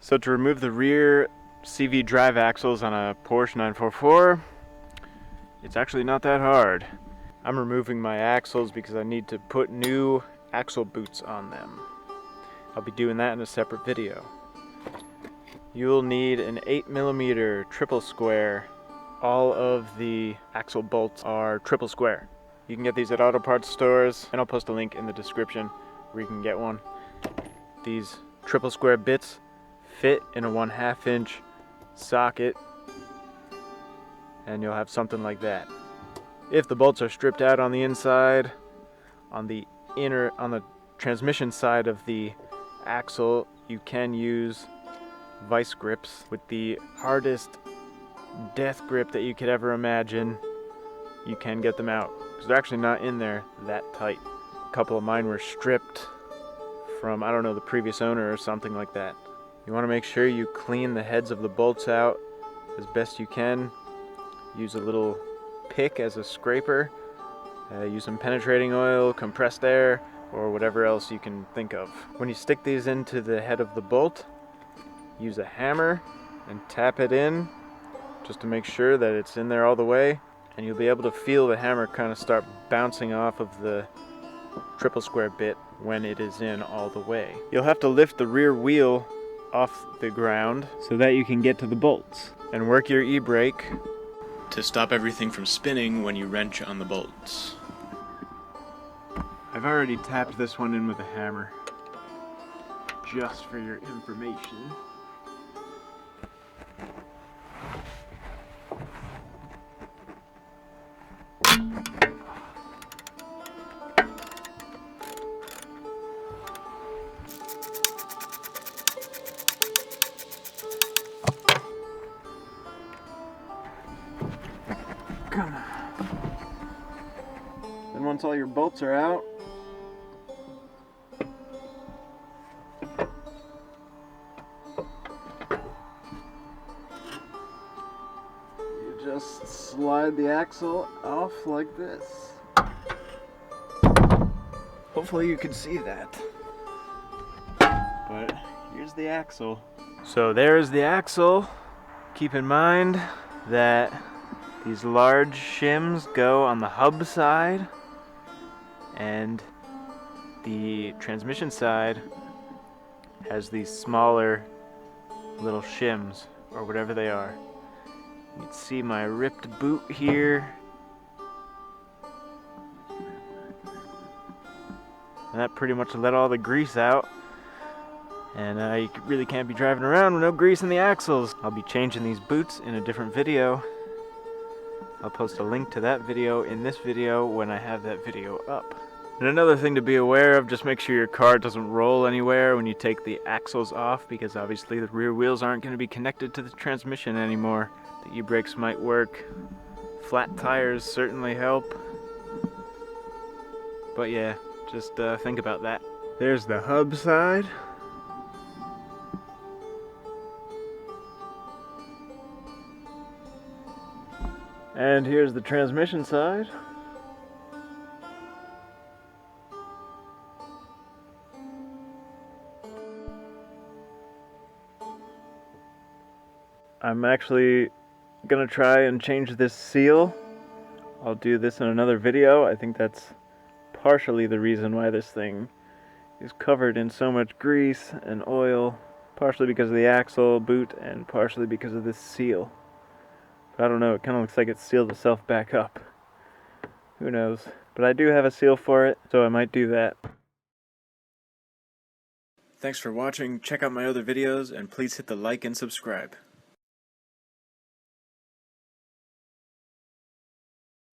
So to remove the rear CV drive axles on a Porsche 944, it's actually not that hard. I'm removing my axles because I need to put new axle boots on them. I'll be doing that in a separate video. You'll need an 8mm triple square. All of the axle bolts are triple square. You can get these at auto parts stores, and I'll post a link in the description where you can get one. These triple square bits fit in a 1/2 inch socket, and you'll have something like that. If the bolts are stripped out on the inside, on the transmission side of the axle, you can use vice grips with the hardest death grip that you could ever imagine. You can get them out because they're actually not in there that tight. A couple of mine were stripped from, I don't know, the previous owner or something like that. You want to make sure you clean the heads of the bolts out as best you can. Use a little pick as a scraper. Use some penetrating oil, compressed air, or whatever else you can think of. When you stick these into the head of the bolt, use a hammer and tap it in just to make sure that it's in there all the way, and you'll be able to feel the hammer kind of start bouncing off of the triple square bit when it is in all the way. You'll have to lift the rear wheel off the ground so that you can get to the bolts, and work your e-brake to stop everything from spinning when you wrench on the bolts. I've already tapped this one in with a hammer, just for your information. Come on. Then once all your bolts are out, you just slide the axle off like this. Hopefully you can see that. But here's the axle. So there's the axle. Keep in mind that these large shims go on the hub side, and the transmission side has these smaller little shims, or whatever they are. You can see my ripped boot here. And that pretty much let all the grease out. And you really can't be driving around with no grease in the axles. I'll be changing these boots in a different video. I'll post a link to that video in this video when I have that video up. And another thing to be aware of, just make sure your car doesn't roll anywhere when you take the axles off, because obviously the rear wheels aren't going to be connected to the transmission anymore. The e-brakes might work. Flat tires certainly help. But yeah, just think about that. There's the hub side. And here's the transmission side. I'm actually gonna try and change this seal. I'll do this in another video. I think that's partially the reason why this thing is covered in so much grease and oil. Partially because of the axle boot and partially because of this seal. I don't know, it kind of looks like it sealed itself back up. Who knows? But I do have a seal for it, so I might do that. Thanks for watching. Check out my other videos, and please hit the like and subscribe.